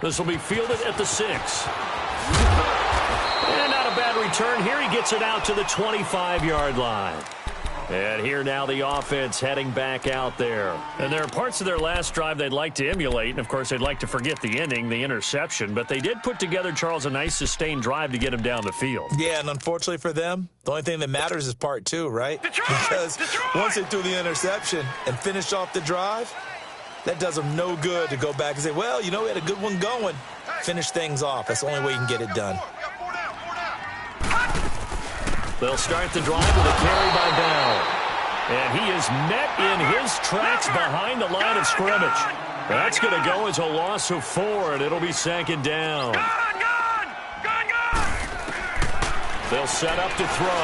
This will be fielded at the 6. And not a bad return here. He gets it out to the 25-yard line. And here now the offense heading back out there. And there are parts of their last drive they'd like to emulate. And, of course, they'd like to forget the ending, the interception. But they did put together, Charles, a nice sustained drive to get him down the field. Yeah, and unfortunately for them, the only thing that matters is part 2, right? Because once they threw the interception and finished off the drive, that does them no good to go back and say, well, you know, we had a good one going. Finish things off. That's the only way you can get it done. They'll start the drive with a carry by Bell. And he is met in his tracks behind the line of scrimmage. That's going to go as a loss of 4, and it'll be second down. They'll set up to throw.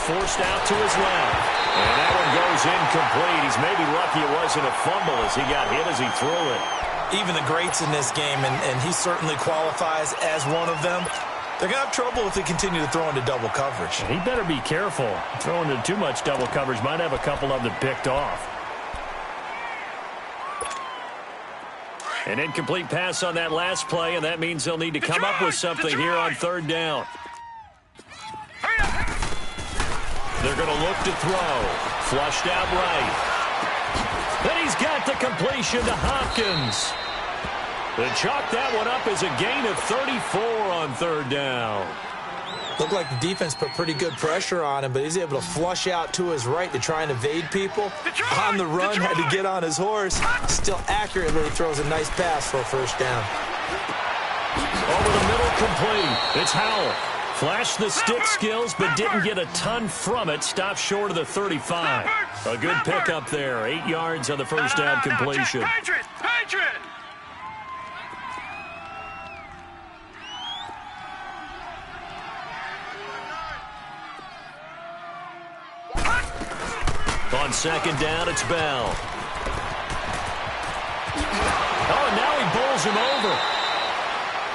Forced out to his left. And that one goes incomplete. He's maybe lucky it wasn't a fumble as he got hit as he threw it. Even the greats in this game, and he certainly qualifies as one of them, they're going to have trouble if they continue to throw into double coverage. He better be careful. Throwing into too much double coverage might have a couple of them picked off. An incomplete pass on that last play, and that means they'll need to come up with something here on third down. They're going to look to throw. Flushed out right. Then he's got the completion to Hopkins. They chalk that one up as a gain of 34 on third down. Looked like the defense put pretty good pressure on him, but he's able to flush out to his right to try and evade people. On the run, had to get on his horse. Still accurately throws a nice pass for a first down. Over the middle, complete. It's Howell. Flashed the stick skills, but didn't get a ton from it. Stopped short of the 35. A good pickup there. 8 yards on the first down completion. Patriot! On second down, it's Bell. Oh, and now he bowls him over.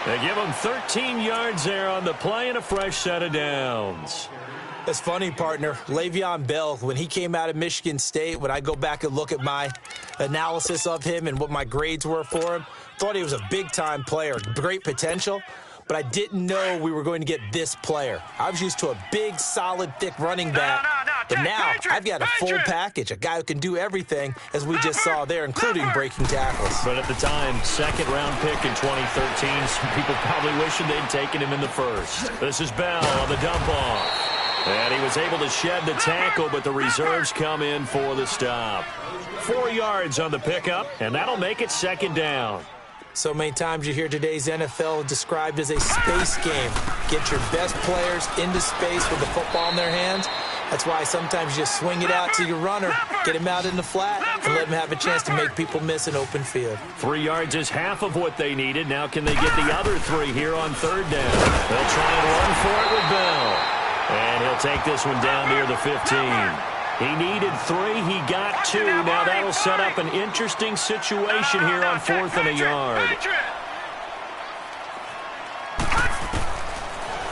They give him 13 yards there on the play and a fresh set of downs. It's funny, partner. Le'Veon Bell, when he came out of Michigan State, when I go back and look at my analysis of him and what my grades were for him, thought he was a big-time player, great potential, but I didn't know we were going to get this player. I was used to a big, solid, thick running back, but now I've got a full package, a guy who can do everything, as we just saw there, including breaking tackles. But at the time, second-round pick in 2013, some people probably wishing they'd taken him in the first. This is Bell on the dump-off. And he was able to shed the tackle, but the reserves come in for the stop. 4 yards on the pickup, and that'll make it second down. So many times you hear today's NFL described as a space game. Get your best players into space with the football in their hands. That's why sometimes you just swing it out to your runner, get him out in the flat, and let him have a chance to make people miss an open field. 3 yards is half of what they needed. Now can they get the other 3 here on third down? They'll try and run for it with Bell. And he'll take this one down near the 15. He needed 3. He got 2. Now that'll set up an interesting situation here on 4th and a yard.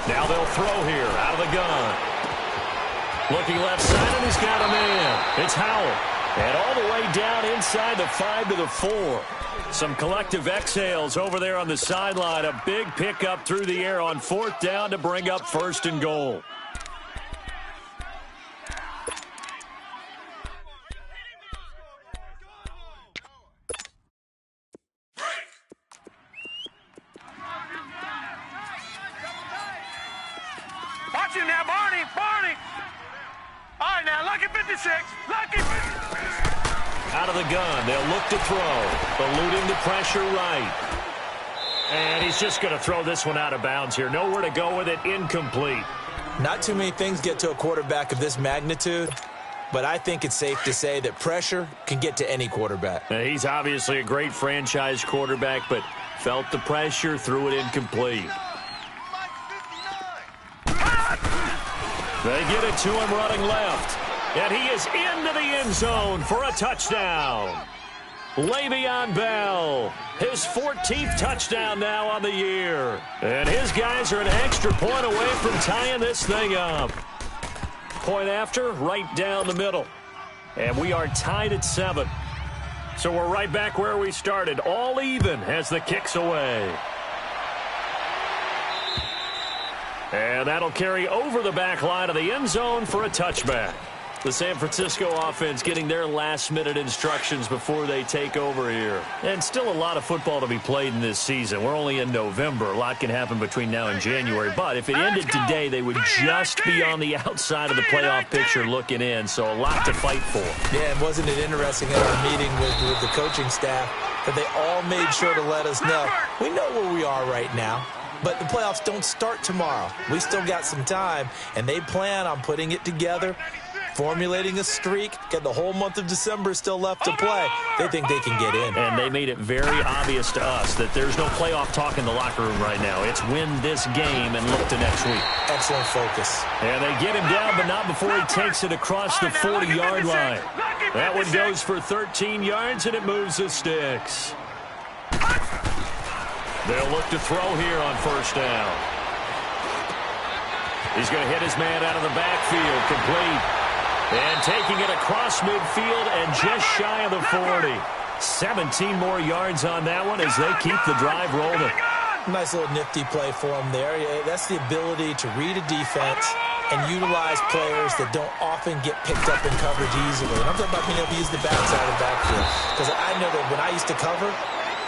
Now they'll throw here out of the gun. Looking left side, and he's got a man. It's Howell. And all the way down inside the 5 to the 4. Some collective exhales over there on the sideline. A big pickup through the air on 4th down to bring up 1st and goal. Watch him now, Barney! All right, now, lucky 56. Lucky 56. Out of the gun, they'll look to throw. Eluding the pressure right. And he's just going to throw this one out of bounds here. Nowhere to go with it, incomplete. Not too many things get to a quarterback of this magnitude, but I think it's safe to say that pressure can get to any quarterback. Now, he's obviously a great franchise quarterback, but felt the pressure, threw it incomplete. They get it to him running left. And he is into the end zone for a touchdown. Le'Veon Bell, his 14th touchdown now on the year. And his guys are an extra point away from tying this thing up. Point after, right down the middle. And we are tied at 7. So we're right back where we started, all even as the kick's away. And that'll carry over the back line of the end zone for a touchback. The San Francisco offense getting their last-minute instructions before they take over here. And still a lot of football to be played in this season. We're only in November. A lot can happen between now and January. But if it ended today, they would just be on the outside of the playoff picture looking in. So a lot to fight for. Yeah, and wasn't it interesting at our meeting with the coaching staff that they all made sure to let us know, we know where we are right now. But the playoffs don't start tomorrow. We still got some time, and they plan on putting it together, formulating a streak, get the whole month of December still left to play. They think they can get in. And they made it very obvious to us that there's no playoff talk in the locker room right now. It's win this game and look to next week. Excellent focus. And they get him down, but not before he takes it across the 40-yard line. That one goes for 13 yards, and it moves the sticks. They'll look to throw here on first down. He's going to hit his man out of the backfield, complete. And taking it across midfield and just shy of the 40. 17 more yards on that one as they keep the drive rolling. Nice little nifty play for him there. Yeah, that's the ability to read a defense and utilize players that don't often get picked up in coverage easily. And I'm talking about being able to use the backside of the backfield. Because I know that when I used to cover,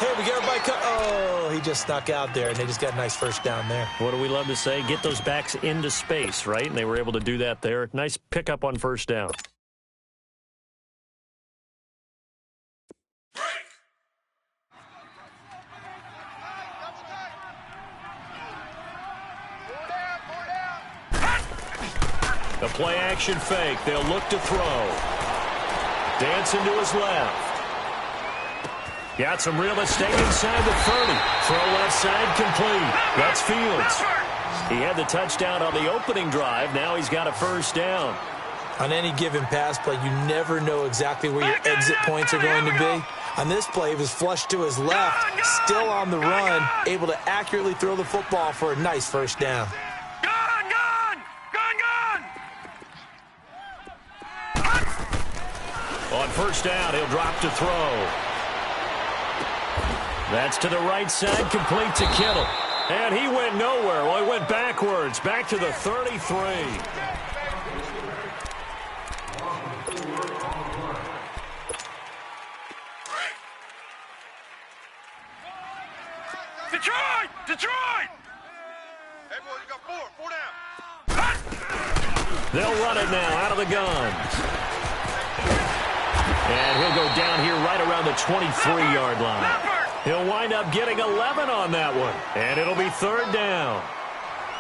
hey, we get everybody oh, he just snuck out there, and they just got a nice first down there. What do we love to say? Get those backs into space, right? And they were able to do that there. Nice pickup on first down. The play-action fake. They'll look to throw. Dancing to his left. Got some real estate inside the 30. Throw left side complete. That's Fields. He had the touchdown on the opening drive. Now he's got a first down. On any given pass play, you never know exactly where your exit points are going to be. On this play, he was flushed to his left, still on the run, able to accurately throw the football for a nice first down. On first down, he'll drop to throw. That's to the right side, complete to Kittle. And he went nowhere. Well, he went backwards, back to the 33. Detroit! Hey, boys, you got four down. They'll run it now out of the gun. And he'll go down here right around the 23-yard line. He'll wind up getting 11 on that one. And it'll be third down.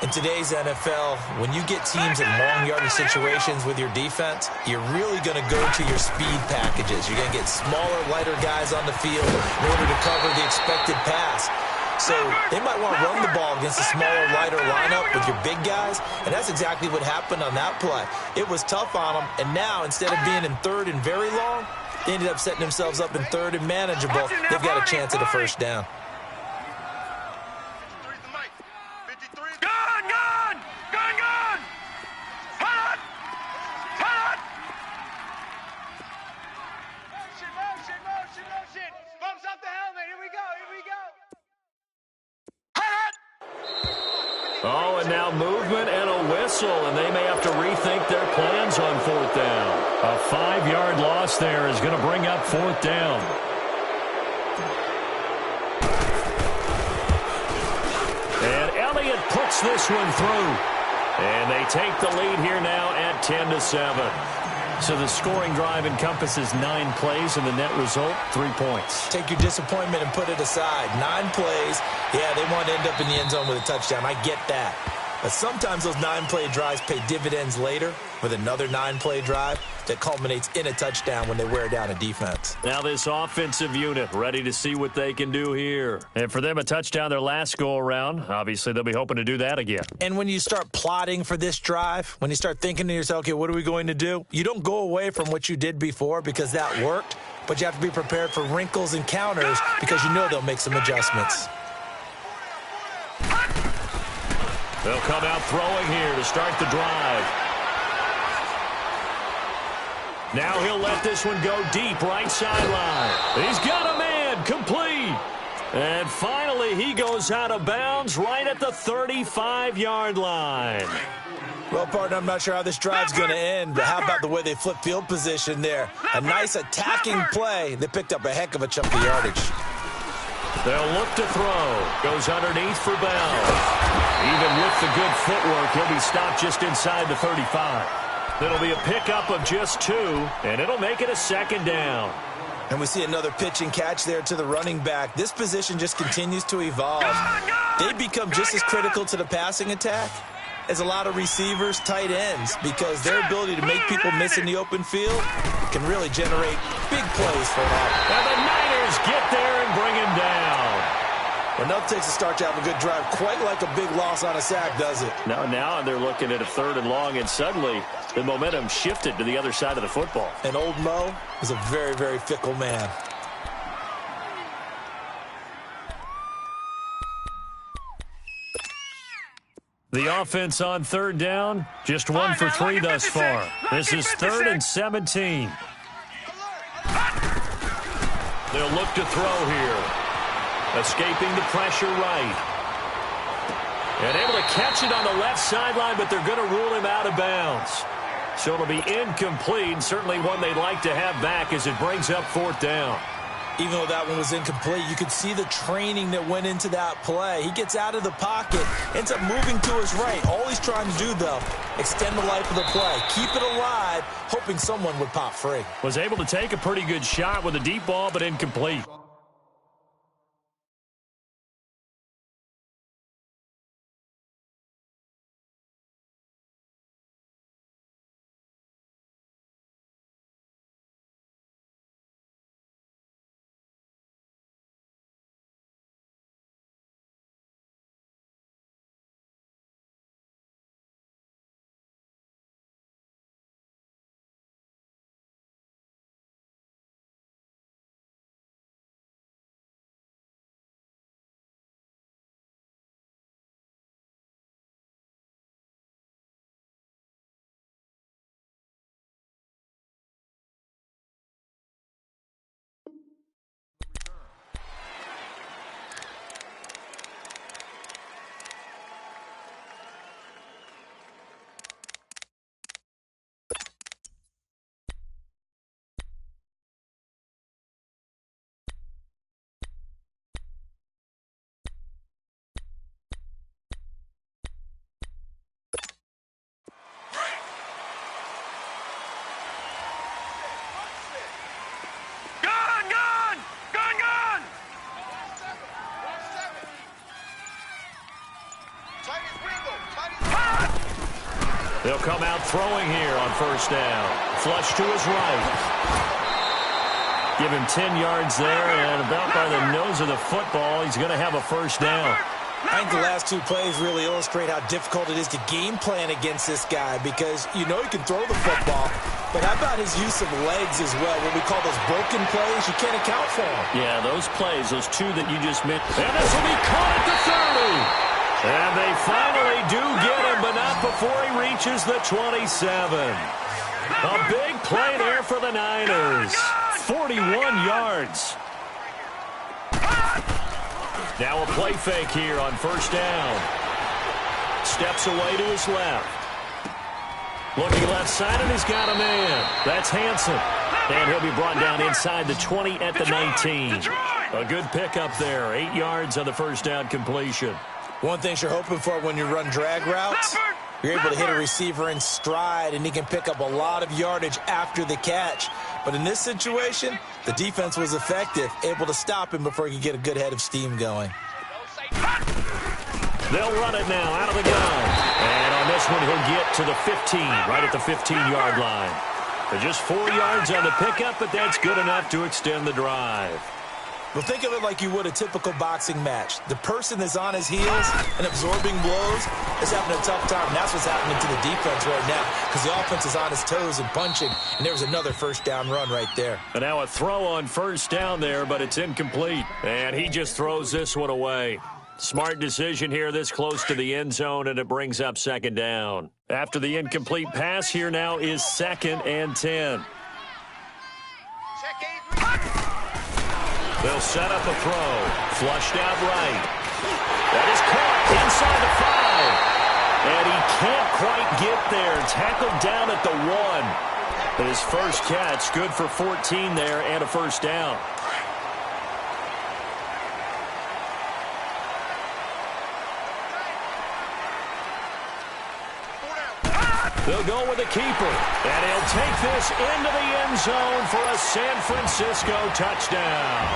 In today's NFL, when you get teams in long yardage situations with your defense, you're really going to go to your speed packages. You're going to get smaller, lighter guys on the field in order to cover the expected pass. So they might want to run the ball against a smaller, lighter lineup with your big guys, and that's exactly what happened on that play. It was tough on them, and now instead of being in third and very long, they ended up setting themselves up in third and manageable. They've got a chance at a first down. Oh, and now movement and a whistle, and they may have to rethink their plans on fourth down. A 5-yard loss there is going to bring up fourth down. And Elliott puts this one through. And they take the lead here now at 10-7. So the scoring drive encompasses 9 plays, and the net result, 3 points. Take your disappointment and put it aside. 9 plays. Yeah, they want to end up in the end zone with a touchdown. I get that. But sometimes those 9-play drives pay dividends later with another 9-play drive that culminates in a touchdown when they wear down a defense. Now this offensive unit ready to see what they can do here. And for them, a touchdown their last go-around. Obviously, they'll be hoping to do that again. And when you start plotting for this drive, when you start thinking to yourself, okay, what are we going to do? You don't go away from what you did before because that worked, but you have to be prepared for wrinkles and counters because you know they'll make some adjustments. They'll come out throwing here to start the drive. Now he'll let this one go deep right sideline. He's got a man, complete. And finally he goes out of bounds right at the 35-yard line. Well, partner, I'm not sure how this drive's going to end, but how about the way they flip field position there? A nice attacking play. They picked up a heck of a chunk of yardage. They'll look to throw. Goes underneath for Bell. Even with the good footwork, he'll be stopped just inside the 35. It'll be a pickup of just 2, and it'll make it a second down. And we see another pitch and catch there to the running back. This position just continues to evolve. They become just as critical to the passing attack as a lot of receivers, tight ends, because their ability to make people miss in the open field can really generate big plays for them. And the Niners get there and bring him down. Enough takes a start to have a good drive, quite like a big loss on a sack, does it? Now they're looking at a 3rd and long, and suddenly the momentum shifted to the other side of the football. And old Mo is a very, very fickle man. The offense on 3rd down, just 1 for 3 thus far. This is 3rd and 17. They'll look to throw here. Escaping the pressure right. And able to catch it on the left sideline, but they're going to rule him out of bounds. So it'll be incomplete, certainly one they'd like to have back as it brings up 4th down. Even though that one was incomplete, you could see the training that went into that play. He gets out of the pocket, ends up moving to his right. All he's trying to do, though, extend the life of the play. Keep it alive, hoping someone would pop free. Was able to take a pretty good shot with a deep ball, but incomplete. They'll come out throwing here on 1st down. Flush to his right. Give him 10 yards there, and about by the nose of the football, he's going to have a 1st down. I think the last 2 plays really illustrate how difficult it is to game plan against this guy, because you know he can throw the football, but how about his use of legs as well? What we call those broken plays, you can't account for them. Yeah, those plays, those 2 that you just mentioned. And this will be caught at the 30. And they finally do get him, but not before he reaches the 27. A big play there for the Niners. 41 yards. Now a play fake here on 1st down. Steps away to his left. Looking left side, and he's got a man. That's Hanson. And he'll be brought down inside the 20 at the 19. A good pickup there. 8 yards on the 1st down completion. One thing you're hoping for when you run drag routes, you're able to hit a receiver in stride, and he can pick up a lot of yardage after the catch. But in this situation, the defense was effective, able to stop him before he could get a good head of steam going. They'll run it now out of the gun. And on this one, he'll get to the 15, right at the 15-yard line. Just 4 yards on the pickup, but that's good enough to extend the drive. Well, think of it like you would a typical boxing match. The person that's on his heels and absorbing blows is having a tough time. And that's what's happening to the defense right now, because the offense is on his toes and punching. And there was another 1st down run right there. And now a throw on 1st down there, but it's incomplete. And he just throws this one away. Smart decision here this close to the end zone, and it brings up 2nd down. After the incomplete pass, here now is 2nd and 10. They'll set up a throw. Flushed out right. That is caught inside the 5. And he can't quite get there. Tackled down at the 1. His first catch, good for 14 there and a first down. They'll go with the keeper, and he'll take this into the end zone for a San Francisco touchdown.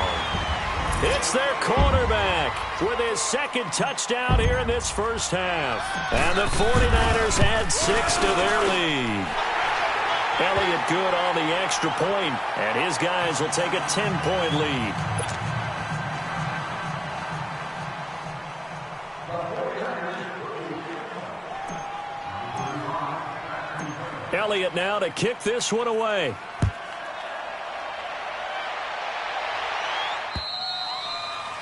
It's their quarterback with his second touchdown here in this first half. And the 49ers add 6 to their lead. Elliott good on the extra point, and his guys will take a 10-point lead. Elliott now to kick this one away.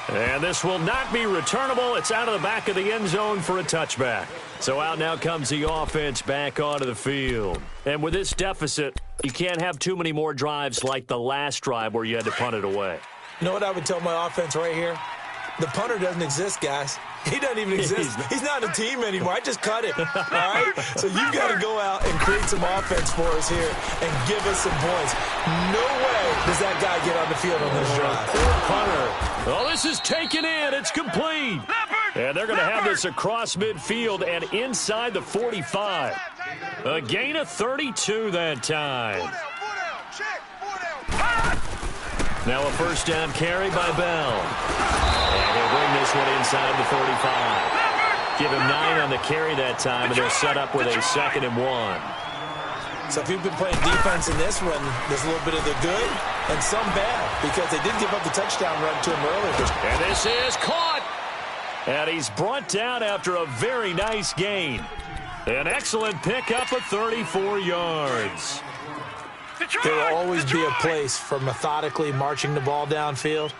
And this will not be returnable. It's out of the back of the end zone for a touchback. So out now comes the offense back onto the field. And with this deficit, you can't have too many more drives like the last drive where you had to punt it away. You know what I would tell my offense right here? The punter doesn't exist, guys. He doesn't even exist. He's not a team anymore. I just cut him. All right? So you've got to go out and create some offense for us here and give us some points. No way does that guy get on the field on this drive. Poor punter. Oh, this is taken in. It's complete. And they're going to have this across midfield and inside the 45. A gain of 32 that time. Now a first down carry by Bell. And he'll bring this one inside the 45. Give him 9 on the carry that time, and they'll set up with a 2nd and 1. So if you've been playing defense in this one, there's a little bit of the good and some bad, because they did give up the touchdown run to him earlier. And this is caught. And he's brought down after a very nice gain. An excellent pickup of 34 yards. There will always be a place for methodically marching the ball downfield.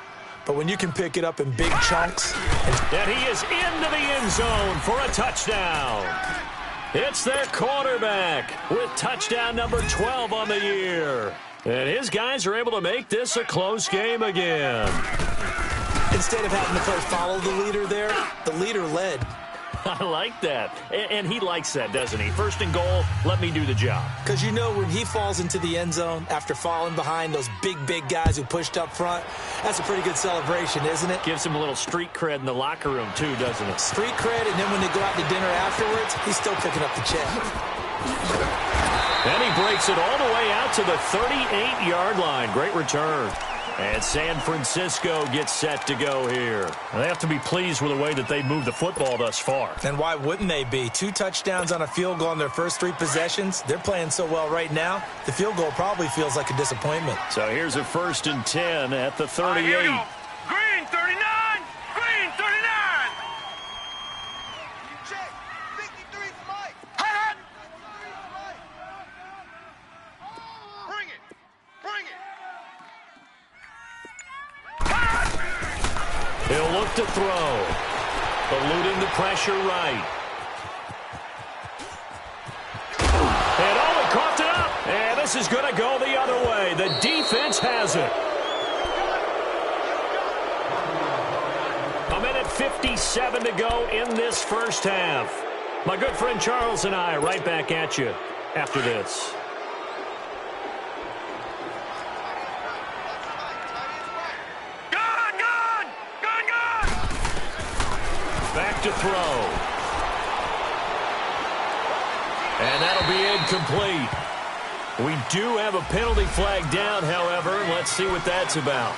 But when you can pick it up in big chunks. And he is into the end zone for a touchdown. It's their quarterback with touchdown number 12 on the year. And his guys are able to make this a close game again. Instead of having to play follow the leader there, the leader led. I like that. And he likes that, doesn't he? First and goal, let me do the job. Because you know when he falls into the end zone after falling behind those big guys who pushed up front, that's a pretty good celebration, isn't it? Gives him a little street cred in the locker room, too, doesn't it? Street cred, and then when they go out to dinner afterwards, he's still picking up the check. And he breaks it all the way out to the 38-yard line. Great return. And San Francisco gets set to go here. They have to be pleased with the way that they moved the football thus far. And why wouldn't they be? 2 touchdowns on a field goal in their first 3 possessions. They're playing so well right now, the field goal probably feels like a disappointment. So here's a 1st and 10 at the 38. Green 39! Green 39! Check. 53 for Mike. Hot! Bring it. Bring it. He'll look to throw. Eluding the pressure right. And he coughed it up. And this is going to go the other way. The defense has it. A minute 57 to go in this first half. My good friend Charles and I right back at you after this. Back to throw. And that'll be incomplete. We do have a penalty flag down, however. Let's see what that's about.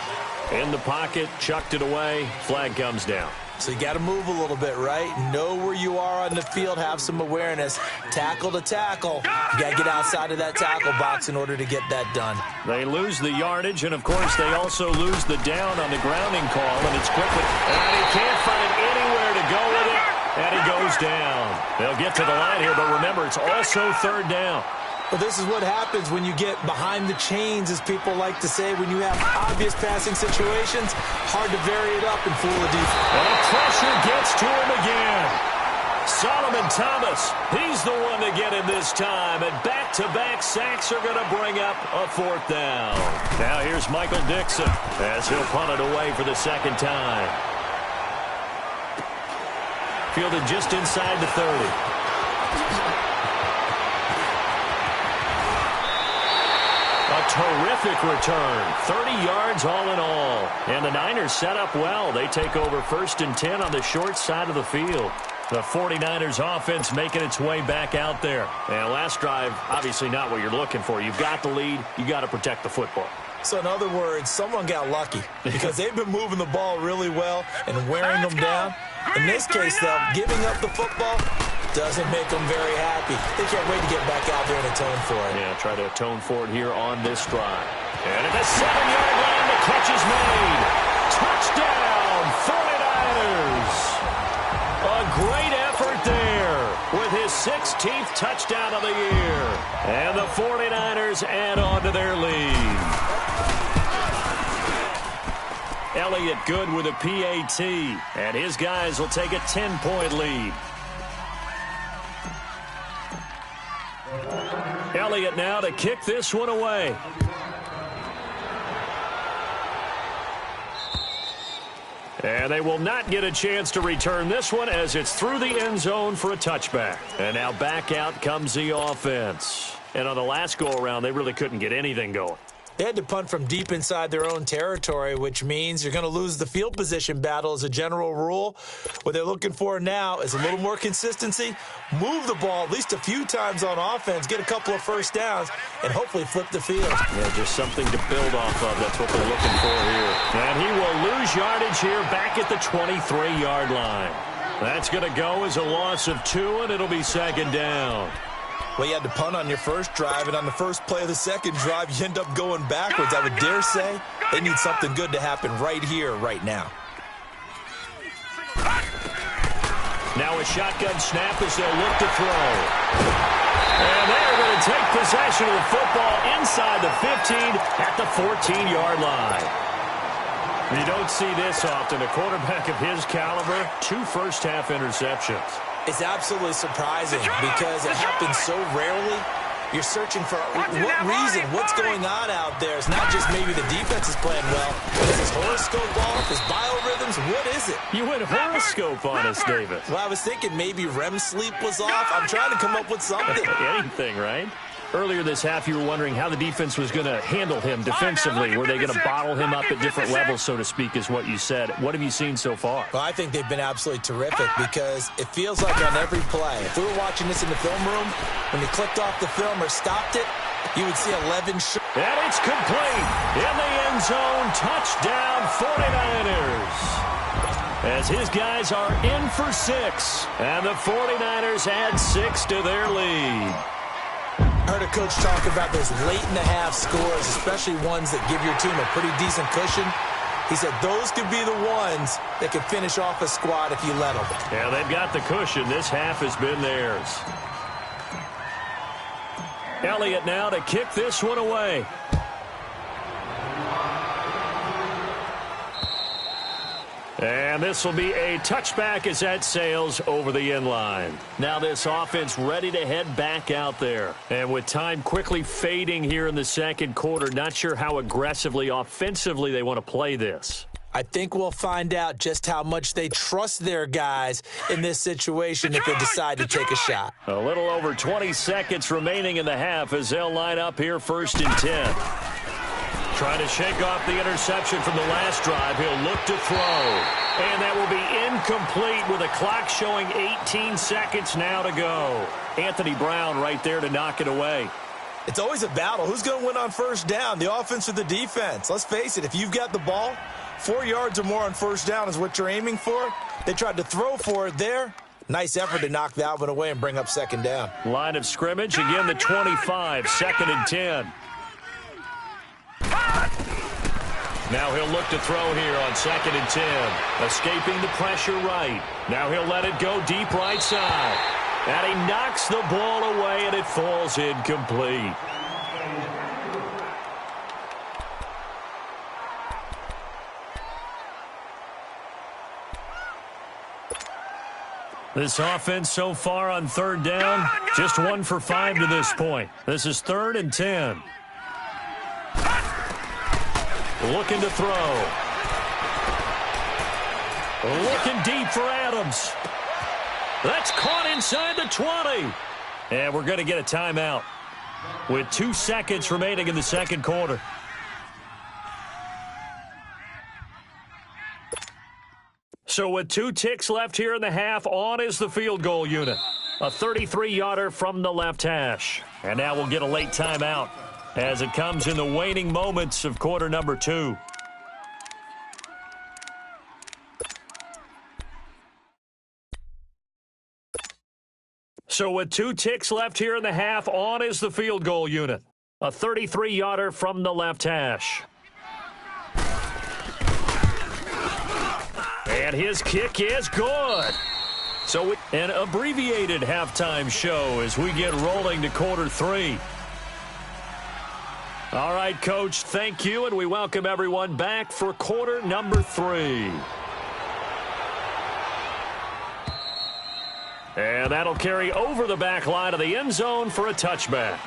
In the pocket, chucked it away. Flag comes down. So you got to move a little bit, right? Know where you are on the field, have some awareness. Tackle to tackle. You got to get outside of that tackle box in order to get that done. They lose the yardage, and, of course, they also lose the down on the grounding call, and it's quickly. And he can't find anywhere to go with it, and he goes down. They'll get to the line here, but remember, it's also 3rd down. Well, this is what happens when you get behind the chains, as people like to say. When you have obvious passing situations, hard to vary it up and fool the defense. And the pressure gets to him again. Solomon Thomas, he's the one to get him this time, and back-to-back sacks are going to bring up a 4th down. Now here's Michael Dixon as he'll punt it away for the 2nd time. Fielded just inside the 30. A terrific return, 30 yards all in all. And the Niners set up well. They take over 1st and 10 on the short side of the field. The 49ers offense making its way back out there. And last drive, obviously not what you're looking for. You've got the lead. You got to protect the football. So in other words, someone got lucky because they've been moving the ball really well and wearing them down. In this case, though, giving up the football doesn't make them very happy. They can't wait to get back out there and atone for it. Yeah, try to atone for it here on this drive. And at the 7-yard line, the catch is made. Touchdown, 49ers. A great effort there with his 16th touchdown of the year. And the 49ers add on to their lead. Elliott good with a PAT, and his guys will take a 10-point lead. Elliott now to kick this one away. And they will not get a chance to return this one as it's through the end zone for a touchback. And now back out comes the offense. And on the last go-around, they really couldn't get anything going. They had to punt from deep inside their own territory, which means you're going to lose the field position battle as a general rule. What they're looking for now is a little more consistency, move the ball at least a few times on offense, get a couple of first downs, and hopefully flip the field. Yeah, just something to build off of. That's what they're looking for here. And he will lose yardage here back at the 23-yard line. That's going to go as a loss of 2, and it'll be 2nd down. Well, you had to punt on your first drive, and on the first play of the second drive, you end up going backwards. I would dare say they need something good to happen right here, right now. Now a shotgun snap as they'll look to throw. And they're going to take possession of the football inside the 15 at the 14-yard line. You don't see this often. A quarterback of his caliber, 2 first-half interceptions. It's absolutely surprising because it happens so rarely. You're searching for what reason, what's going on out there. It's not just maybe the defense is playing well. Is his horoscope off? His biorhythms? What is it? You went horoscope on us, David. Well, I was thinking maybe REM sleep was off. I'm trying to come up with something. Anything, right? Earlier this half, you were wondering how the defense was going to handle him defensively. Were they going to bottle him up at different levels, so to speak, is what you said. What have you seen so far? Well, I think they've been absolutely terrific because it feels like on every play, if we were watching this in the film room, when they clicked off the film or stopped it, you would see 11 shots. And it's complete. In the end zone, touchdown 49ers. As his guys are in for 6. And the 49ers add 6 to their lead. I heard a coach talk about those late-in-the-half scores, especially ones that give your team a pretty decent cushion. He said those could be the ones that could finish off a squad if you let them. Yeah, they've got the cushion. This half has been theirs. Elliott now to kick this one away. And this will be a touchback as that sails over the end line. Now this offense ready to head back out there. And with time quickly fading here in the second quarter, not sure how aggressively, offensively they want to play this. I think we'll find out just how much they trust their guys in this situation if they decide to take a shot. A little over 20 seconds remaining in the half as they'll line up here 1st and 10. Trying to shake off the interception from the last drive. He'll look to throw. And that will be incomplete with a clock showing 18 seconds now to go. Anthony Brown right there to knock it away. It's always a battle. Who's going to win on first down, the offense or the defense? Let's face it, if you've got the ball, 4 yards or more on first down is what you're aiming for. They tried to throw for it there. Nice effort to knock that one away and bring up 2nd down. Line of scrimmage, again the 25, 2nd and 10. Now he'll look to throw here on 2nd and 10. Escaping the pressure right. Now he'll let it go deep right side. And he knocks the ball away and it falls incomplete. This offense so far on third down, just 1 for 5 to this point. This is 3rd and 10. Looking to throw. Looking deep for Adams. That's caught inside the 20. And we're going to get a timeout with 2 seconds remaining in the second quarter. So with 2 ticks left here in the half, on is the field goal unit. A 33-yarder from the left hash. And now we'll get a late timeout as it comes in the waning moments of quarter number 2. So with 2 ticks left here in the half, on is the field goal unit. A 33-yarder from the left hash. And his kick is good. So an abbreviated halftime show as we get rolling to quarter 3. All right, Coach, thank you, and we welcome everyone back for quarter number 3. And that'll carry over the back line of the end zone for a touchback.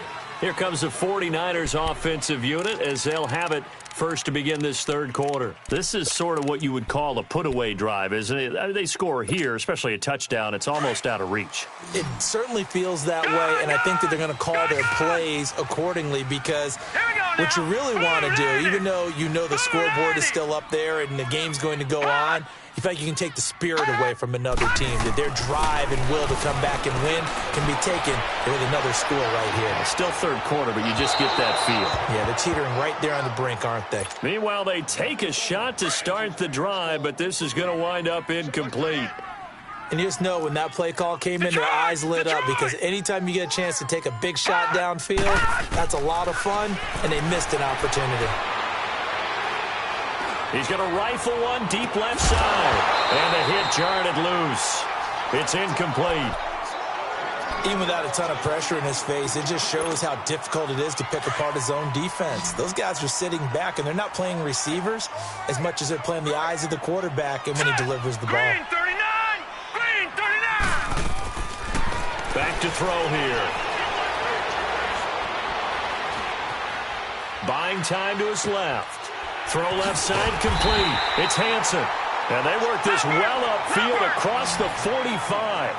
Here comes the 49ers offensive unit as they'll have it first to begin this third quarter. This is sort of what you would call a put-away drive, isn't it? They score here, especially a touchdown. It's almost out of reach. It certainly feels that way, and I think that they're going to call their plays accordingly because what you really want to do, even though you know the scoreboard is still up there and the game's going to go on, you feel like you can take the spirit away from another team, that their drive and will to come back and win can be taken with another score right here. Still third quarter, but you just get that feel. Yeah, they're teetering right there on the brink, aren't they? Meanwhile, they take a shot to start the drive, but this is going to wind up incomplete. And you just know when that play call came in, their eyes lit up because anytime you get a chance to take a big shot downfield, that's a lot of fun, and they missed an opportunity. He's going to rifle one deep left side, and the hit jarred it loose. It's incomplete. Even without a ton of pressure in his face, it just shows how difficult it is to pick apart his own defense. Those guys are sitting back, and they're not playing receivers as much as they're playing the eyes of the quarterback and when he delivers the ball. Green 39! Green 39! Back to throw here. Buying time to his left. Throw left side complete. It's Hansen. And they work this well upfield across the 45.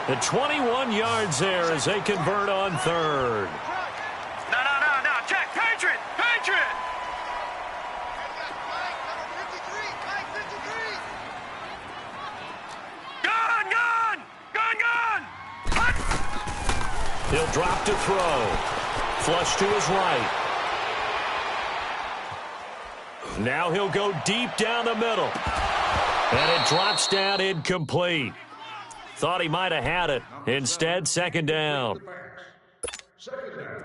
The 21 yards there as they convert on third. No. Check. Patriot! Patriot! Gun! He'll drop to throw. Flush to his right. Now he'll go deep down the middle. And it drops down incomplete. Thought he might have had it. Instead, second down.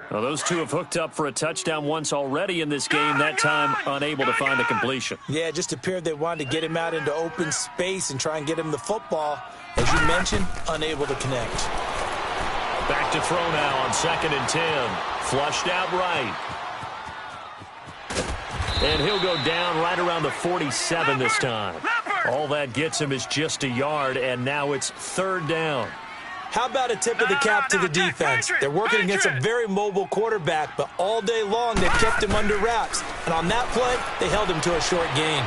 Well, those two have hooked up for a touchdown once already in this game, that time unable to find the completion. Yeah, it just appeared they wanted to get him out into open space and try and get him the football. As you mentioned, unable to connect. Back to throw now on 2nd and 10. Flushed out right. And he'll go down right around the 47 this time. All that gets him is just a yard, and now it's third down. How about a tip of the cap to the defense? They're working against a very mobile quarterback, but all day long they've kept him under wraps. And on that play, they held him to a short gain.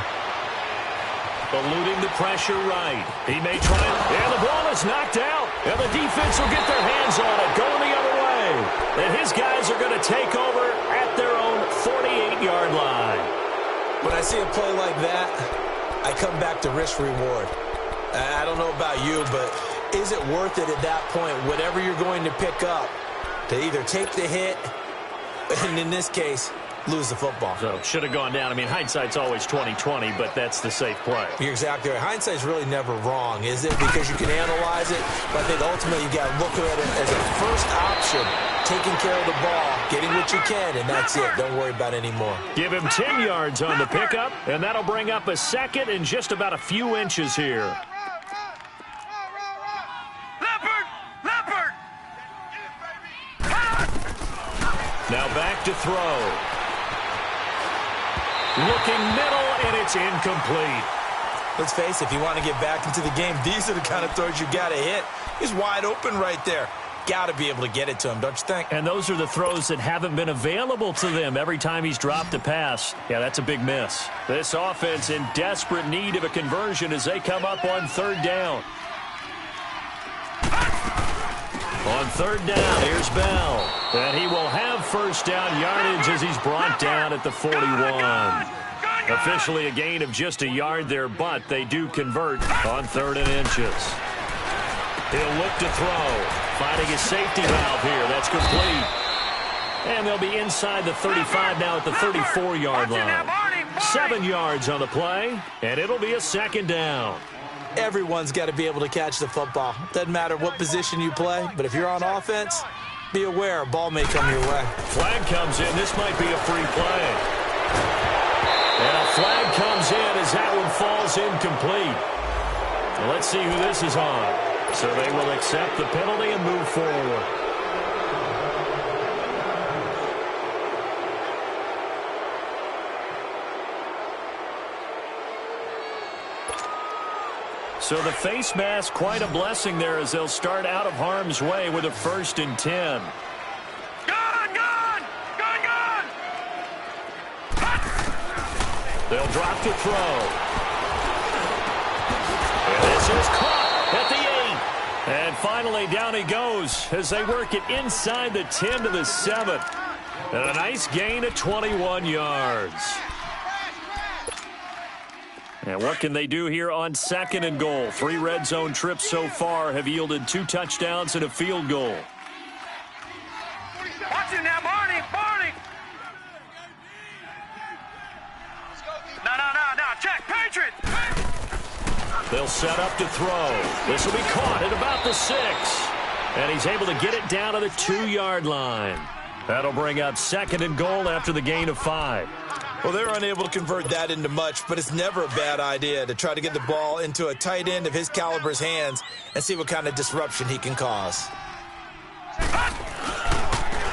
Eluding the pressure right. He may try it. And the ball is knocked out. And the defense will get their hands on it, going the other way. And his guys are going to take over at their own 48-yard line. When I see a play like that, I come back to risk-reward. I don't know about you, but is it worth it at that point, whatever you're going to pick up, to either take the hit, and in this case, lose the football? So, should have gone down. I mean, hindsight's always 20/20, but that's the safe play. You're exactly right. Hindsight's really never wrong, is it? Because you can analyze it, but I think ultimately you got to look at it as a first option, taking care of the ball, getting what you can, and that's it. Don't worry about it anymore. Give him 10 yards on the pickup, and that'll bring up a second and just about a few inches here. Leopard! Now back to throw. Looking middle, and it's incomplete. Let's face it, if you want to get back into the game, these are the kind of throws you got to hit. He's wide open right there. Got to be able to get it to him, don't you think? And those are the throws that haven't been available to them every time he's dropped a pass. Yeah, that's a big miss. This offense in desperate need of a conversion as they come up on third down. On third down, here's Bell. And he will have first down yardage as he's brought down at the 41. Officially a gain of just a yard there, but they do convert on 3rd and inches. He'll look to throw. Finding his safety valve here. That's complete. And they'll be inside the 35 now at the 34-yard line. 7 yards on the play, and it'll be a 2nd down. Everyone's got to be able to catch the football. Doesn't matter what position you play, but if you're on offense, be aware a ball may come your way. Flag comes in. This might be a free play. And a flag comes in as that one falls incomplete. Well, let's see who this is on. So they will accept the penalty and move forward. So the face mask, quite a blessing there as they'll start out of harm's way with a 1st and 10. They'll drop to throw. And this is caught at the 8. And finally down he goes as they work it inside the 10 to the 7. And a nice gain of 21 yards. And what can they do here on 2nd and goal? 3 red zone trips so far have yielded 2 touchdowns and a field goal. Watch it now, Barney. No. Check, Patriot. They'll set up to throw. This will be caught at about the 6. And he's able to get it down to the 2-yard line. That'll bring up 2nd and goal after the gain of 5. Well, they're unable to convert that into much, but it's never a bad idea to try to get the ball into a tight end of his caliber's hands and see what kind of disruption he can cause.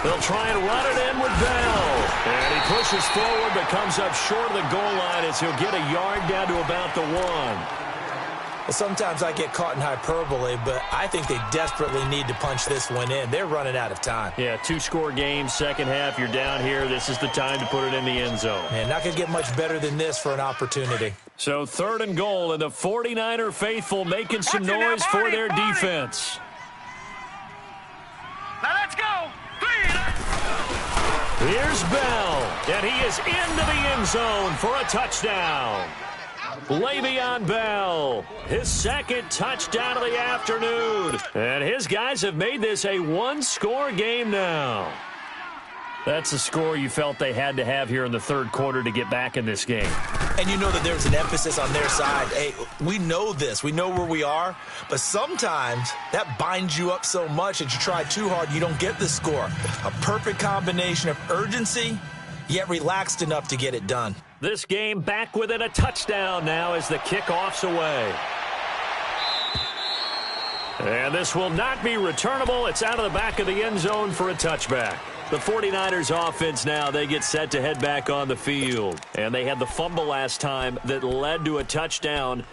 They'll try and run it in with Bell. And he pushes forward but comes up short of the goal line as he'll get a yard down to about the 1. Well, sometimes I get caught in hyperbole, but I think they desperately need to punch this one in. They're running out of time. Yeah, 2-score game, second half, you're down here. This is the time to put it in the end zone. Man, not going to get much better than this for an opportunity. So 3rd and goal, and the 49er faithful making some noise for their defense. Now let's go. 3. Here's Bell, and he is into the end zone for a touchdown. Le'Veon Bell, his 2nd touchdown of the afternoon. And his guys have made this a 1-score game now. That's the score you felt they had to have here in the 3rd quarter to get back in this game. And you know that there's an emphasis on their side. Hey, we know this. We know where we are. But sometimes that binds you up so much that you try too hard, you don't get the score. A perfect combination of urgency, yet relaxed enough to get it done. This game back within a touchdown now as the kickoff's away. And this will not be returnable. It's out of the back of the end zone for a touchback. The 49ers offense now, they get set to head back on the field. And they had the fumble last time that led to a touchdown.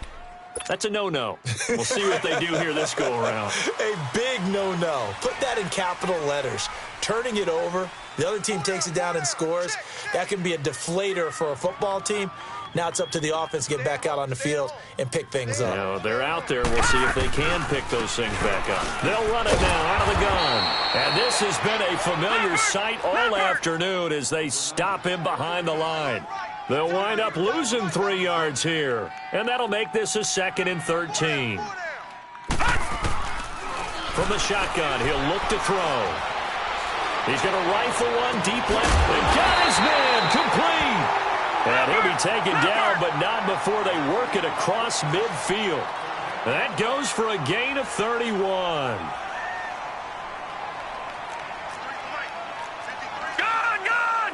That's a no-no. We'll see what they do here this go-around. A big no-no. Put that in capital letters. Turning it over, the other team takes it down and scores. That can be a deflator for a football team. Now it's up to the offense to get back out on the field and pick things up. Now, they're out there. We'll see if they can pick those things back up. They'll run it now out of the gun. And this has been a familiar sight all afternoon as they stop him behind the line. They'll wind up losing 3 yards here. And that'll make this a 2nd and 13. From the shotgun, he'll look to throw. He's going to rifle one deep left. And got his man complete. And he'll be taken down, but not before they work it across midfield. That goes for a gain of 31. Gun!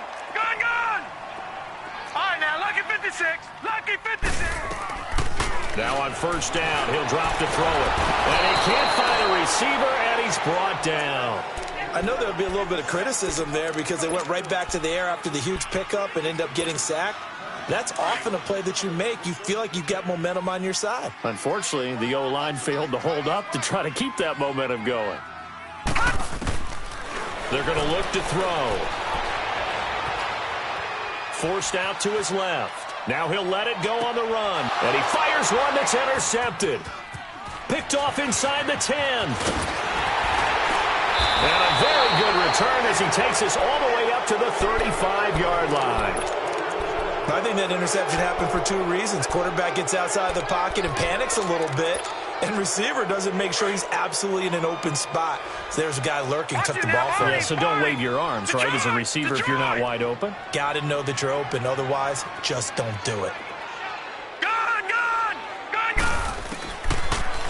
All right, now, lucky 56. Lucky 56. Now on first down, he'll drop to throw it. And he can't find a receiver, and he's brought down. I know there'll be a little bit of criticism there because they went right back to the air after the huge pickup and ended up getting sacked. That's often a play that you make. You feel like you've got momentum on your side. Unfortunately, the O-line failed to hold up to try to keep that momentum going. They're going to look to throw. Forced out to his left. Now he'll let it go on the run. And he fires one that's intercepted. Picked off inside the 10. And a very good return as he takes us all the way up to the 35-yard line. I think that interception happened for two reasons. Quarterback gets outside the pocket and panics a little bit, and receiver doesn't make sure he's absolutely in an open spot. So there's a guy lurking, took the ball from him. Yeah, so don't wave your arms, right, as a receiver if you're not wide open. Got to know that you're open. Otherwise, just don't do it. Gun!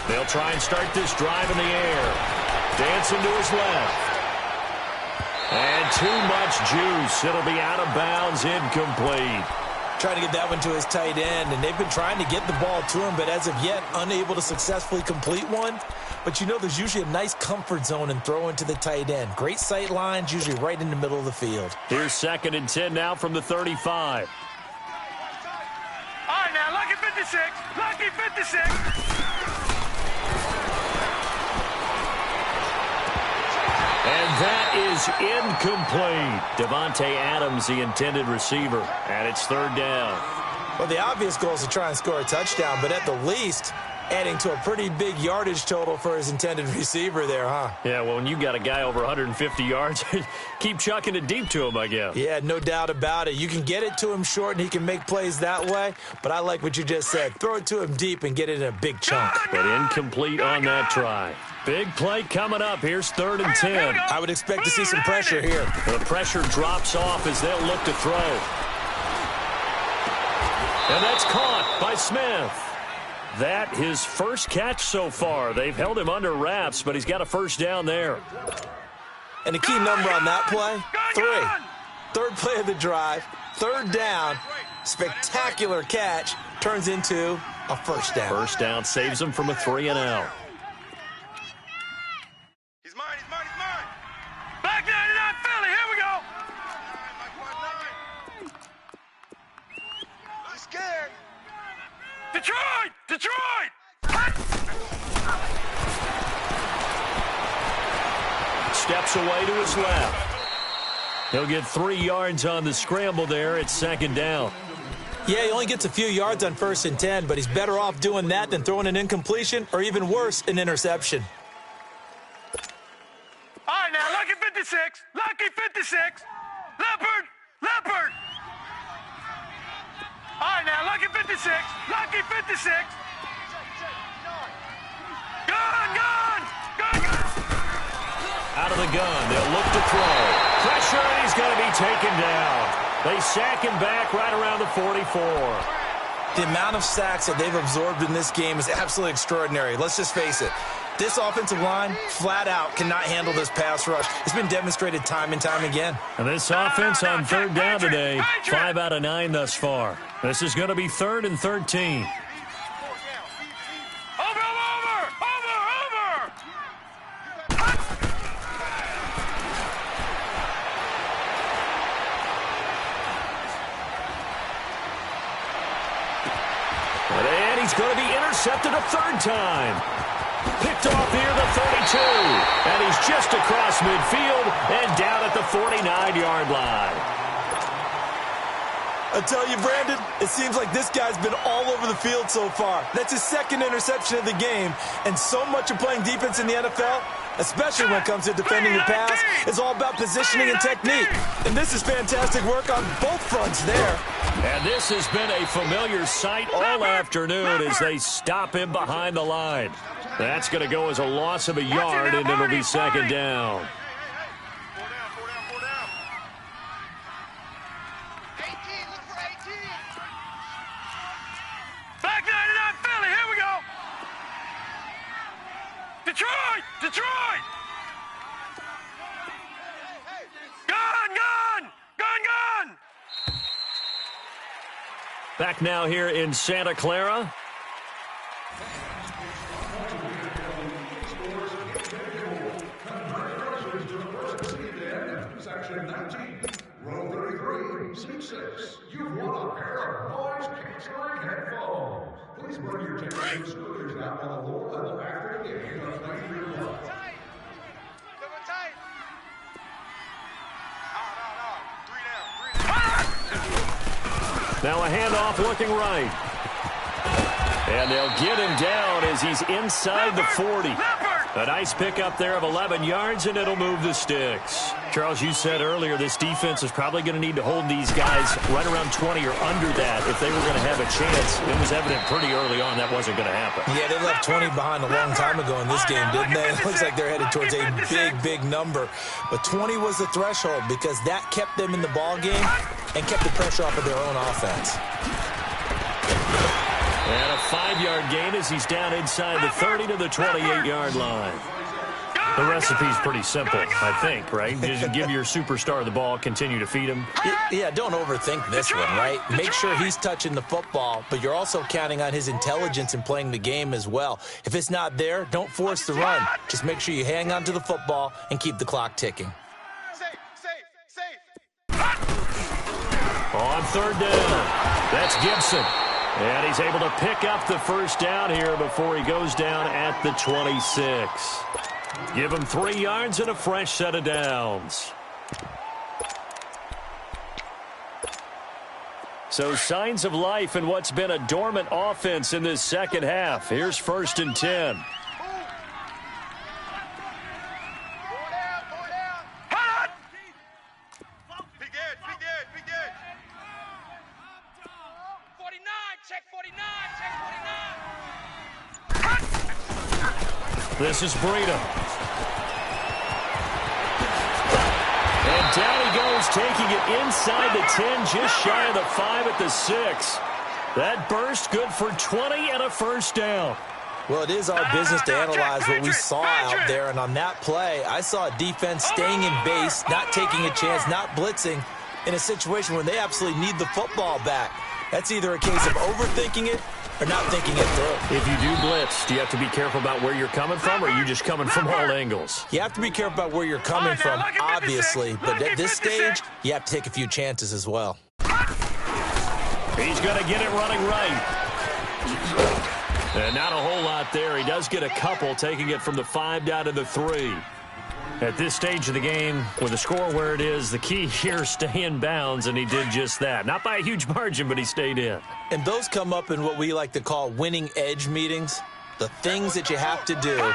They'll try and start this drive in the air. Dancing to his left. And too much juice. It'll be out of bounds, incomplete. Trying to get that one to his tight end, and they've been trying to get the ball to him, but as of yet, unable to successfully complete one. But you know there's usually a nice comfort zone in throwing to the tight end. Great sight lines, usually right in the middle of the field. Here's 2nd and 10 now from the 35. All right, now, lucky 56. Lucky 56. And that is incomplete. Devontae Adams, the intended receiver, and it's 3rd down. Well, the obvious goal is to try and score a touchdown, but at the least, adding to a pretty big yardage total for his intended receiver there, huh? Yeah, well, when you got a guy over 150 yards, keep chucking it deep to him, I guess. Yeah, no doubt about it. You can get it to him short, and he can make plays that way, but I like what you just said. Throw it to him deep and get it in a big chunk. But incomplete on that try. Big play coming up. Here's 3rd and 10. I would expect to see some pressure here. The pressure drops off as they'll look to throw. And that's caught by Smith. That his first catch so far. They've held him under wraps, but he's got a 1st down there. And the key number on that play, 3. 3rd play of the drive, 3rd down, spectacular catch, turns into a 1st down. 1st down saves him from a 3-and-out. He's mine. Back 99 Philly, here we go. He's scared. Detroit! Steps away to his left. He'll get 3 yards on the scramble there. It's 2nd down. Yeah, he only gets a few yards on 1st and 10, but he's better off doing that than throwing an incompletion or even worse, an interception. All right, now, lucky 56. Lucky 56. Leopard. All right, now, lucky 56. Lucky 56. Gun. Out of the gun, they'll look to throw. Pressure, and he's going to be taken down. They sack him back right around the 44. The amount of sacks that they've absorbed in this game is absolutely extraordinary. Let's just face it. This offensive line, flat out, cannot handle this pass rush. It's been demonstrated time and time again. And this offense on 3rd down today, 5 out of 9 thus far. This is going to be 3rd and 13. Over. And he's going to be intercepted a 3rd time. Picked off near the 32. And he's just across midfield and down at the 49-yard line. I tell you, Brandon, it seems like this guy's been all over the field so far. That's his 2nd interception of the game. And so much of playing defense in the NFL, especially when it comes to defending the pass, is all about positioning and technique. And this is fantastic work on both fronts there. And this has been a familiar sight all afternoon as they stop him behind the line. That's going to go as a loss of a yard, and it'll be 2nd down. Back 99 Philly, here we go. Detroit! Gun! Back now here in Santa Clara. Section 19, row 33, 6. You've won a pair of Please bring your attention to scooters out on the lower level after the game. Now a handoff looking right. And they'll get him down as he's inside the 40. A nice pickup there of 11 yards, and it'll move the sticks. Charles, you said earlier this defense is probably going to need to hold these guys right around 20 or under that if they were going to have a chance. It was evident pretty early on that wasn't going to happen. Yeah, they left 20 behind a long time ago in this game, didn't they? It looks like they're headed towards a big number. But 20 was the threshold because that kept them in the ball game and kept the pressure off of their own offense. And a 5-yard gain as he's down inside the 30 to the 28-yard line. The recipe's pretty simple, I think, right? Just give your superstar the ball, continue to feed him. Yeah, don't overthink this one, right? Make sure he's touching the football, but you're also counting on his intelligence in playing the game as well. If it's not there, don't force the run. Just make sure you hang on to the football and keep the clock ticking. On third down, that's Gibson. And he's able to pick up the first down here before he goes down at the 26. Give him 3 yards and a fresh set of downs. So signs of life in what's been a dormant offense in this second half. Here's 1st and 10. This is Breida. And down he goes, taking it inside the 10, just shy of the 5 at the 6. That burst good for 20 and a first down. Well, it is our business to analyze what we saw out there, and on that play, I saw a defense staying in base, not taking a chance, not blitzing, in a situation where they absolutely need the football back. That's either a case of overthinking it or not thinking it through. If you do blitz, do you have to be careful about where you're coming from, or are you just coming from all angles? You have to be careful about where you're coming from, obviously, but at this stage, you have to take a few chances as well. He's going to get it running right. And not a whole lot there. He does get a couple, taking it from the 5 down to the 3. At this stage of the game, with the score where it is, the key here is stay in bounds, and he did just that. Not by a huge margin, but he stayed in. And those come up in what we like to call winning edge meetings. The things that you have to do,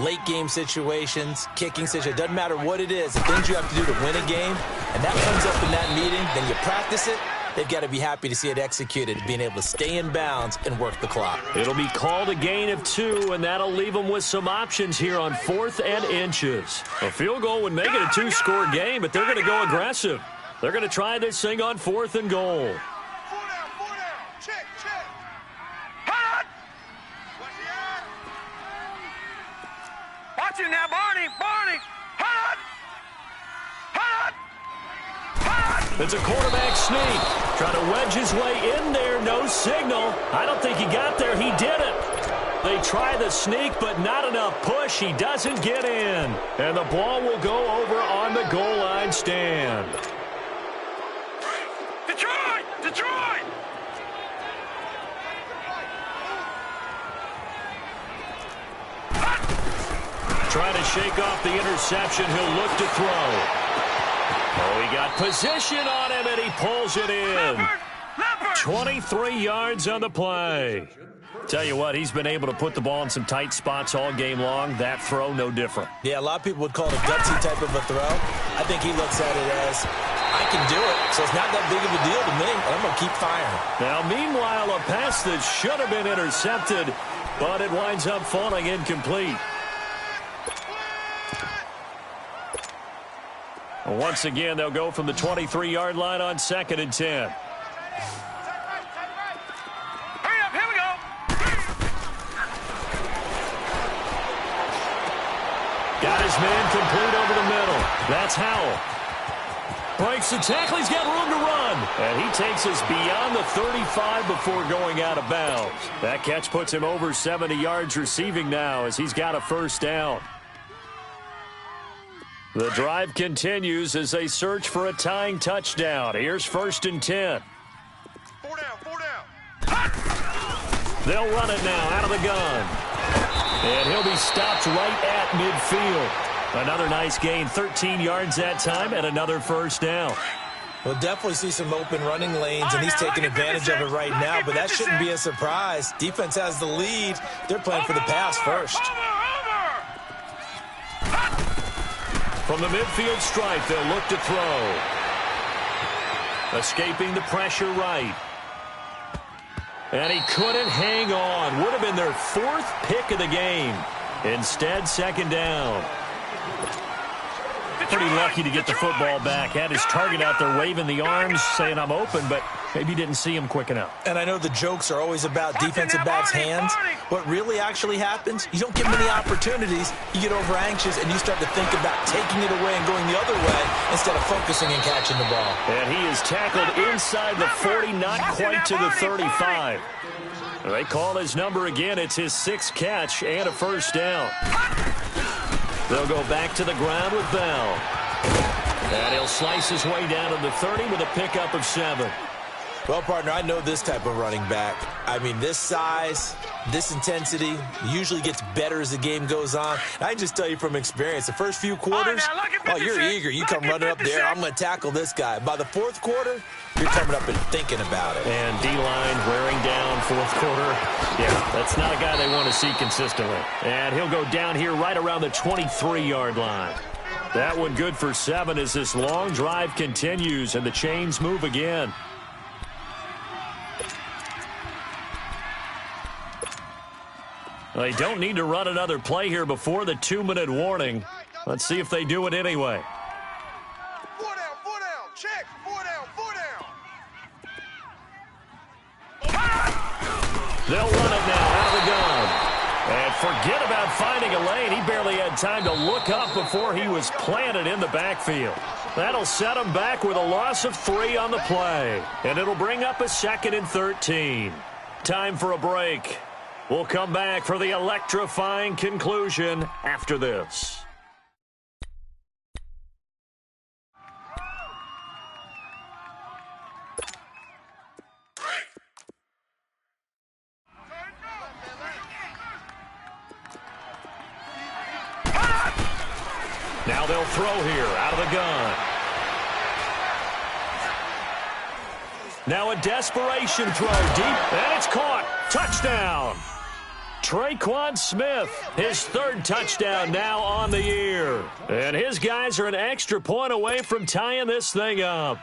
late game situations, kicking situations, doesn't matter what it is, the things you have to do to win a game, and that comes up in that meeting, then you practice it. They've got to be happy to see it executed, being able to stay in bounds and work the clock. It'll be called a gain of 2, and that'll leave them with some options here on 4th and inches. A field goal would make it a 2-score game, but they're going to go aggressive. They're going to try this thing on 4th and goal. Check. Watch it now, Barney. It's a quarterback sneak. Trying to wedge his way in there. No signal. I don't think he got there. He didn't. They try the sneak, but not enough push. He doesn't get in. And the ball will go over on the goal line stand. Detroit! Trying to shake off the interception. He'll look to throw. Oh, he got position on him, and he pulls it in. 23 yards on the play. Tell you what, he's been able to put the ball in some tight spots all game long. That throw, no different. Yeah, a lot of people would call it a gutsy type of a throw. I think he looks at it as, I can do it, so it's not that big of a deal to me, and I'm going to keep firing. Now, meanwhile, a pass that should have been intercepted, but it winds up falling incomplete. Once again, they'll go from the 23-yard line on 2nd and 10. Hurry up, here we go. Got his man complete over the middle. That's Howell. Breaks the tackle. He's got room to run. And he takes us beyond the 35 before going out of bounds. That catch puts him over 70 yards receiving now as he's got a first down. The drive continues as they search for a tying touchdown. Here's 1st and 10. Four down. They'll run it now out of the gun. And he'll be stopped right at midfield. Another nice gain, 13 yards that time, and another first down. We'll definitely see some open running lanes, and he's taking advantage of it right now, but that shouldn't be a surprise. Defense has the lead. They're playing for the pass first. From the midfield stripe, they'll look to throw. Escaping the pressure right. And he couldn't hang on. Would have been their fourth pick of the game. Instead, second down. Pretty lucky to get the football back. Had his target out there waving the arms, saying I'm open, but maybe didn't see him quick enough. And I know the jokes are always about defensive backs' hands. What really actually happens, you don't get many opportunities, you get over anxious, and you start to think about taking it away and going the other way instead of focusing and catching the ball. And he is tackled inside the 40, not quite to the 35. They call his number again. It's his sixth catch and a first down. They'll go back to the ground with Bell. And he'll slice his way down to the 30 with a pickup of 7. Well, partner, I know this type of running back. I mean, this size, this intensity usually gets better as the game goes on. And I can just tell you from experience, the first few quarters, you're eager. You come running up there, I'm going to tackle this guy. By the fourth quarter, you're coming up and thinking about it. And D-line wearing down fourth quarter. Yeah, that's not a guy they want to see consistently. And he'll go down here right around the 23-yard line. That one good for 7 as this long drive continues and the chains move again. They don't need to run another play here before the 2-minute warning. Let's see if they do it anyway. 4 down, check, 4 down. They'll run it now out of the gun. And forget about finding a lane. He barely had time to look up before he was planted in the backfield. That'll set him back with a loss of 3 on the play. And it'll bring up a 2nd and 13. Time for a break. We'll come back for the electrifying conclusion after this. Now they'll throw here out of the gun. Now a desperation throw deep, and it's caught. Touchdown. Traquan Smith, his 3rd touchdown now on the year. And his guys are an extra point away from tying this thing up.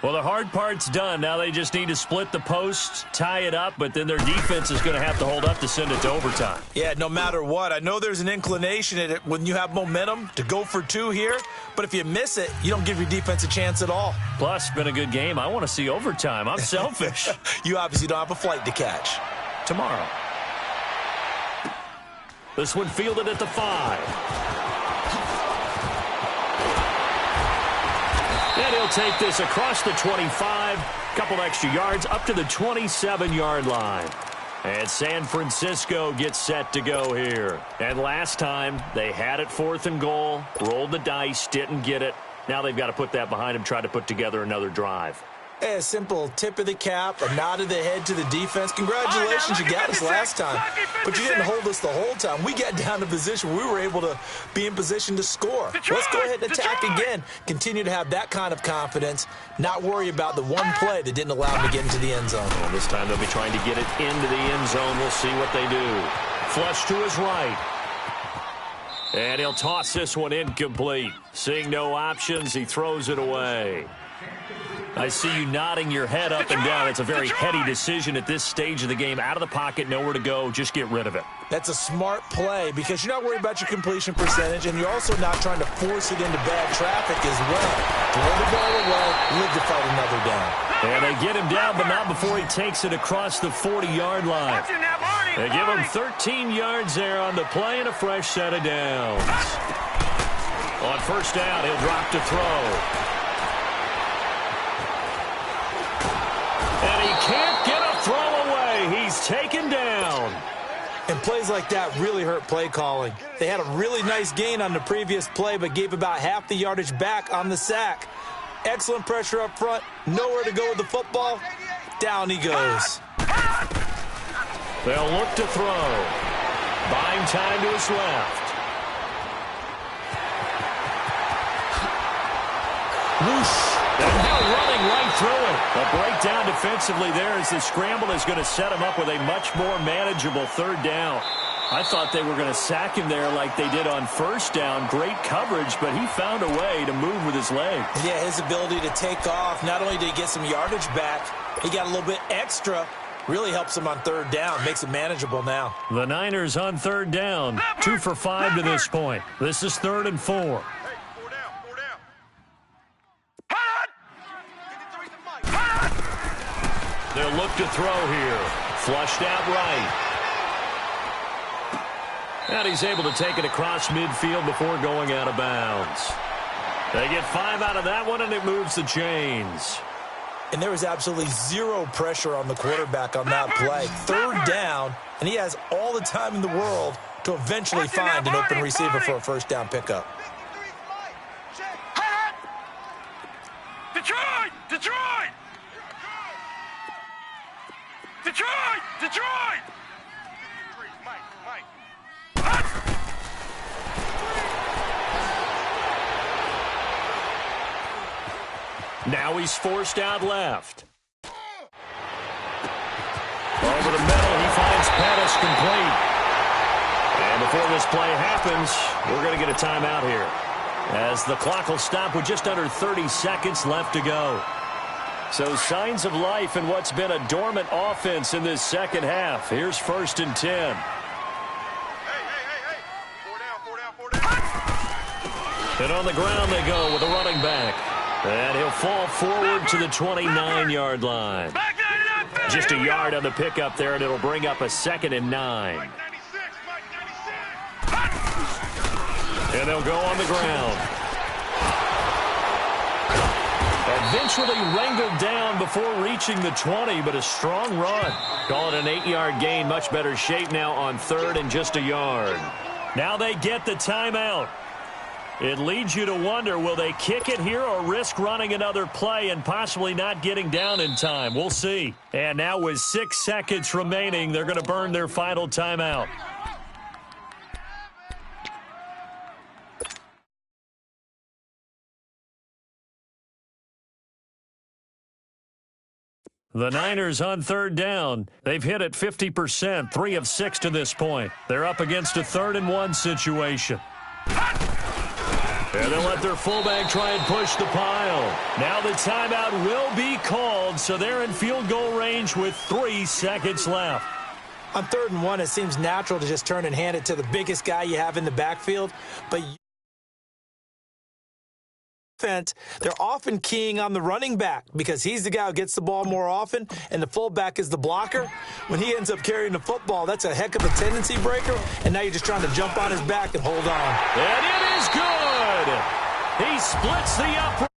Well, the hard part's done. Now they just need to split the posts, tie it up, but then their defense is going to have to hold up to send it to overtime. Yeah, no matter what. I know there's an inclination in it when you have momentum to go for 2 here, but if you miss it, you don't give your defense a chance at all. Plus, it's been a good game. I want to see overtime. I'm selfish. You obviously don't have a flight to catch. Tomorrow. This one fielded at the 5. And he'll take this across the 25, couple extra yards up to the 27-yard line. And San Francisco gets set to go here. And last time, they had it 4th and goal, rolled the dice, didn't get it. Now they've got to put that behind them, try to put together another drive. A simple tip of the cap, a nod of the head to the defense. Congratulations, you got us last time. But you didn't hold us the whole time. We got down to position. We were able to be in position to score. Let's go ahead and attack again. Continue to have that kind of confidence. Not worry about the one play that didn't allow them to get into the end zone. Well, this time they'll be trying to get it into the end zone. We'll see what they do. Flush to his right. And he'll toss this one incomplete. Seeing no options, he throws it away. I see you nodding your head up and down. It's a very heady decision at this stage of the game. Out of the pocket, nowhere to go. Just get rid of it. That's a smart play because you're not worried about your completion percentage, and you're also not trying to force it into bad traffic as well. Throw the ball away, live to fight another down. And they get him down, but not before he takes it across the 40-yard line. They give him 13 yards there on the play and a fresh set of downs. On first down, he'll drop to throw. And he can't get a throw away. He's taken down. And plays like that really hurt play calling. They had a really nice gain on the previous play, but gave about half the yardage back on the sack. Excellent pressure up front. Nowhere to go with the football. Down he goes. They'll look to throw. Buying time to his left. Whoosh. And now running right through it. A breakdown defensively there as the scramble is going to set him up with a much more manageable third down. I thought they were going to sack him there like they did on first down. Great coverage, but he found a way to move with his legs. Yeah, his ability to take off, not only did he get some yardage back, he got a little bit extra. Really helps him on third down, makes it manageable now. The Niners on third down, 2 for 5 to this point. This is 3rd and 4. Hey, 4 down. They'll look to throw here. Flushed out right. And he's able to take it across midfield before going out of bounds. They get 5 out of that one, and it moves the chains. And there was absolutely zero pressure on the quarterback on that play. Third down, and he has all the time in the world to eventually find an open receiver for a first down pickup. Detroit! Now he's forced out left. Over the middle, he finds Pettis complete. And before this play happens, we're going to get a timeout here, as the clock will stop with just under 30 seconds left to go. So signs of life in what's been a dormant offense in this second half. Here's 1st and 10. Hey. 4 down. And on the ground they go with a running back. And he'll fall forward to the 29-yard line. Just a yard on the pickup there, and it'll bring up a 2nd and 9. And they'll go on the ground. Eventually wrangled down before reaching the 20, but a strong run. Call it an 8-yard gain. Much better shape now on 3rd and just a yard. Now they get the timeout. It leads you to wonder, will they kick it here or risk running another play and possibly not getting down in time? We'll see. And now with 6 seconds remaining, they're going to burn their final timeout. The Niners on 3rd down. They've hit it 50%, 3 of 6 to this point. They're up against a 3rd and 1 situation. And they'll let their fullback try and push the pile. Now the timeout will be called, so they're in field goal range with 3 seconds left. On 3rd and 1, it seems natural to just turn and hand it to the biggest guy you have in the backfield, but they're often keying on the running back because he's the guy who gets the ball more often, and the fullback is the blocker. When he ends up carrying the football, that's a heck of a tendency breaker, and now you're just trying to jump on his back and hold on. And it is good. He splits the upright.